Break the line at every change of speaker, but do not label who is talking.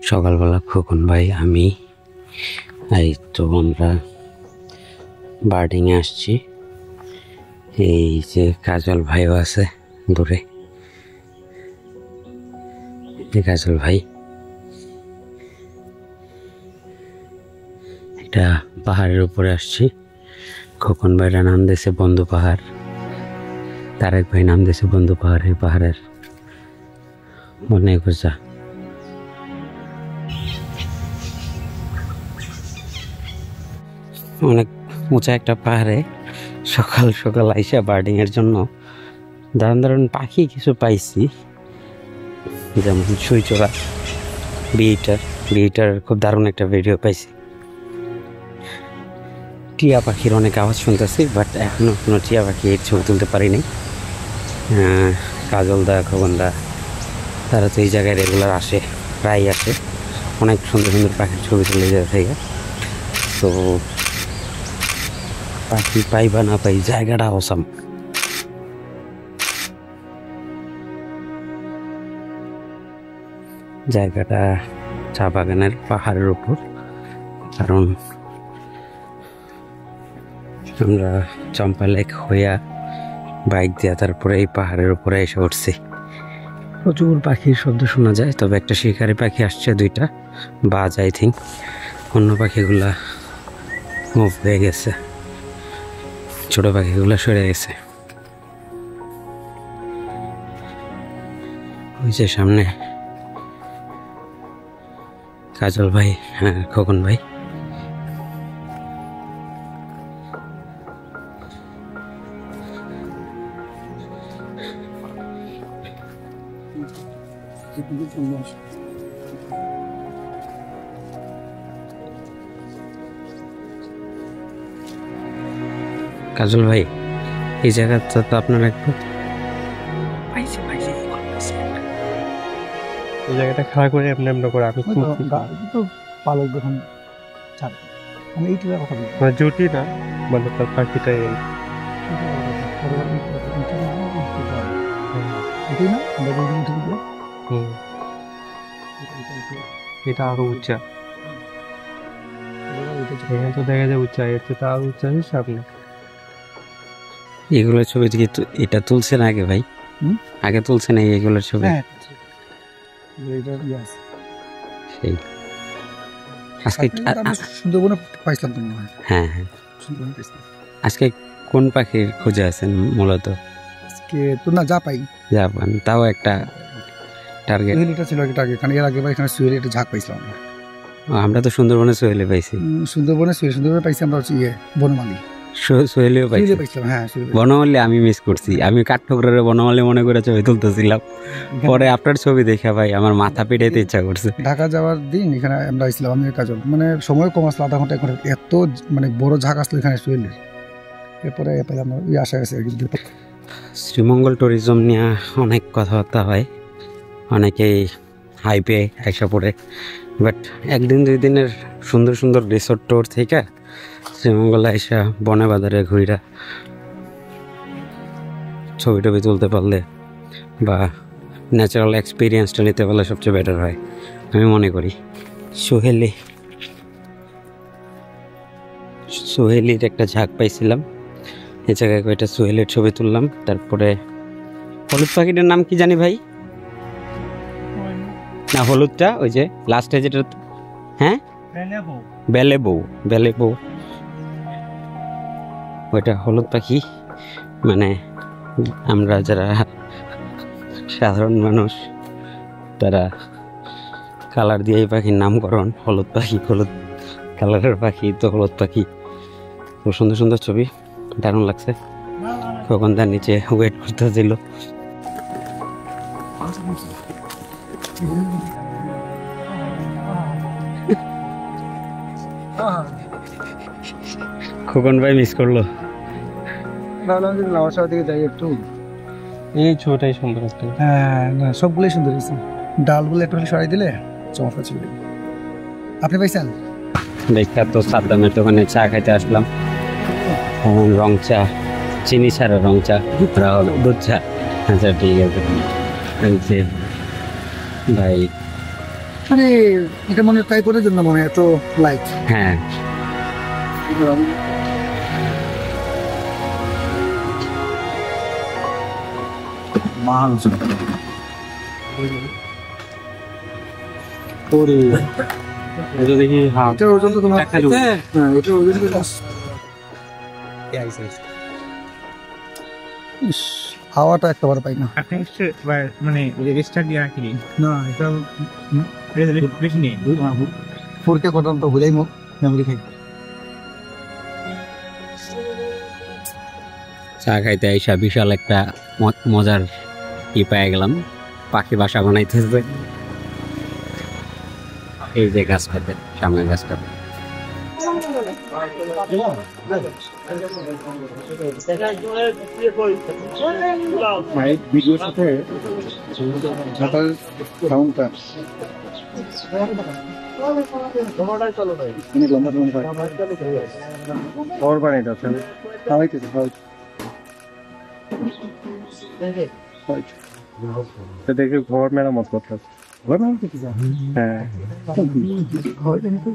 সকালবেলা খোকন ভাই আমি এই তো আমরা বার্ডিংয়ে আসছি। এই যে কাজল ভাইও আছে দূরে, কাজল ভাই একটা পাহাড়ের উপরে আসছি। খোকন ভাইরা নাম দিয়েছে বন্ধু পাহাড়, তারেক ভাই নাম দিয়েছে বন্ধু পাহাড়। এই পাহাড়ের অনেক উঁচা, অনেক উঁচা একটা পাহাড়ে সকাল সকাল আইসা বার্ডিং এর জন্য দারুণ দারুণ পাখি কিছু পাইছি, যেমন সুইচোরা, বিটার খুব দারুণ একটা ভিডিও পাইছি। টিয়া পাখির অনেক আওয়াজ শুনতেছি, বাট এখনো কোনো টিয়া পাখির ছবি তুলতে পারিনি। কাজল দা, খোকন দা তারা তো এই জায়গায় রেগুলার আসে, প্রায় আসে, অনেক সুন্দর সুন্দর পাখির ছবি তুলে যায় থেকে। তো পাখি পাই বা না পাই, জায়গাটা অসাম। জায়গাটা চা বাগানের পাহাড়ের উপর, কারণ আমরা চম্পা লেক হইয়া বাইক দিয়া তারপরে এই পাহাড়ের উপরে এসে উঠছি। প্রচুর পাখির শব্দ শোনা যায়, তবে একটা শিকারি পাখি আসছে, দুইটা বাজ আই থিঙ্ক। অন্য পাখিগুলা মুভ হয়ে গেছে, ছোট পাখিগুলা সরে গেছে। ওই যে সামনে কাজল ভাই, হ্যাঁ খোকন ভাই। কাজল ভাই, এই জায়গাটা তো আপনার একবার
এই জায়গাটা খাড়া করে এমনি এমনি করে আমি
তো পালক যখন ছাড়ে আমি এইটার কথা বলছি,
মানে জুটি না, মানে তার পাখিটাই
এটাই না আমরা যেদিন উঠে দিই
এটা আরো উঁচা, এখানে তো দেখা যায় উঁচা, এর তো আরো উঁচা সামনে।
এগুলোর ছবি থেকে এটা তুলছেন আগে ভাই? আগে তুলছেন এইগুলোর ছবি? সেই আজকে
সুন্দরবনে পাইছিলাম তো মনে হয়।
হ্যাঁ হ্যাঁ,
সুন্দরবনে পাইছিলাম।
আজকে কোন পাখির খোঁজে আছেন মূলত?
আজকে তো না যা পাই
জাপান, তাও একটা টার্গেট।
সুহেলিটা ছিল একটা আগে, এখানে এর আগে এখানে সুহেলি একটা ঝাঁক পাইছিলাম
আমরা তো সুন্দরবনে সোহেলি পাইছি।
সুন্দরবনে পাইছি আমরা, হচ্ছে বনমালী
সোহেলিও
পাইছিলাম। হ্যাঁ
বনমালী আমি মিস করছি, আমি কাঠঠোকরের বনমালী মনে করে ছবি তুলতেছিলাম, পরে আপনার ছবি দেখে ভাই আমার মাথা পিটাইতে ইচ্ছা করছে।
ঢাকা যাওয়ার দিন এখানে আমরা আসছিলাম, আমি কাজল, মানে সময় কম আসলো, আধা ঘন্টা এখন এত মানে বড় ঝাঁক আসলো এখানে সুহেলির। এরপরে আমরা ওই আশা গেছে।
শ্রীমঙ্গল ট্যুরিজম নিয়ে অনেক কথাবার্তা হয়, অনেকেই হাইপে এসে পড়ে, বাট একদিন দুই দিনের সুন্দর সুন্দর রিসোর্ট ট্যুর থেকে শ্রীমঙ্গল আইসা বনে বাজারে ঘুরা ছবি টবি তুলতে পারলে বা ন্যাচারাল এক্সপিরিয়েন্সটা নিতে পারলে সবচেয়ে বেটার হয় আমি মনে করি। সোহেলির একটা ঝাঁক পাইছিলাম, এই জায়গায় কয়েকটা সোহেলির ছবি তুললাম। তারপরে হলুদ পাখিটার নাম কি জানি ভাই? না হলুদটা ওই যে লাস্টে যেটা, হ্যাঁ বেলে বউ, ওইটা হলুদ পাখি। মানে আমরা যারা সাধারণ মানুষ তারা কালার দিয়ে এই পাখির নামকরণ হলুদ পাখি, হলুদ কালারের পাখি তো হলুদ পাখি। খুব সুন্দর সুন্দর ছবি, দারুণ লাগছে। খোকন দা নিচে ওয়েট করতেছিল। খোকন ভাই মিস করলো।
যাই একটু,
এই ছবিটাই সুন্দর একটা।
হ্যাঁ না সবগুলোই সুন্দর হয়েছে, ডালগুলো একটু সরাই দিলে চমৎকার ছবি। আপনি পাইছেন?
দেখা তো সাদ্দামের দোকানে চা খাইতে আসলাম, রং চা, চিনি ছাড়া রং চা, দুধ চা। আচ্ছা ঠিক আছে ভাই,
মানে এটা মনে ট্রাই করার জন্য মানে এত লাইক
হ্যাঁ
এটা দেখি হ্যাঁ
এটার ওজন তো তোমার
একটা লোক।
হ্যাঁ এটার ওজন তো ইস, হাওয়াটা একটাবার পাই না
আপনি মানে রেজিস্টার দিয়ে রাখিনি
না এটা
বেশি নেই
ফোরকে কটন তো ভুলেই মুখ মেমরি খাই
চা খাইতে আইসা বিশাল একটা মজার পেয়ে গেলাম। পাখি বাসা বানাইতেছে এই যে গাছটাতে, সামনে গাছটা।
ভিডিওর সাথে ঝাঁটার সাউন্ডটা অনেক লম্বা সময় পাই
খবর বানাইতে আছে
খাওয়াইতেছে
তো দেখি ঘর মেরামত করতে আছে। হ্যাঁ
খাওয়াইতেছে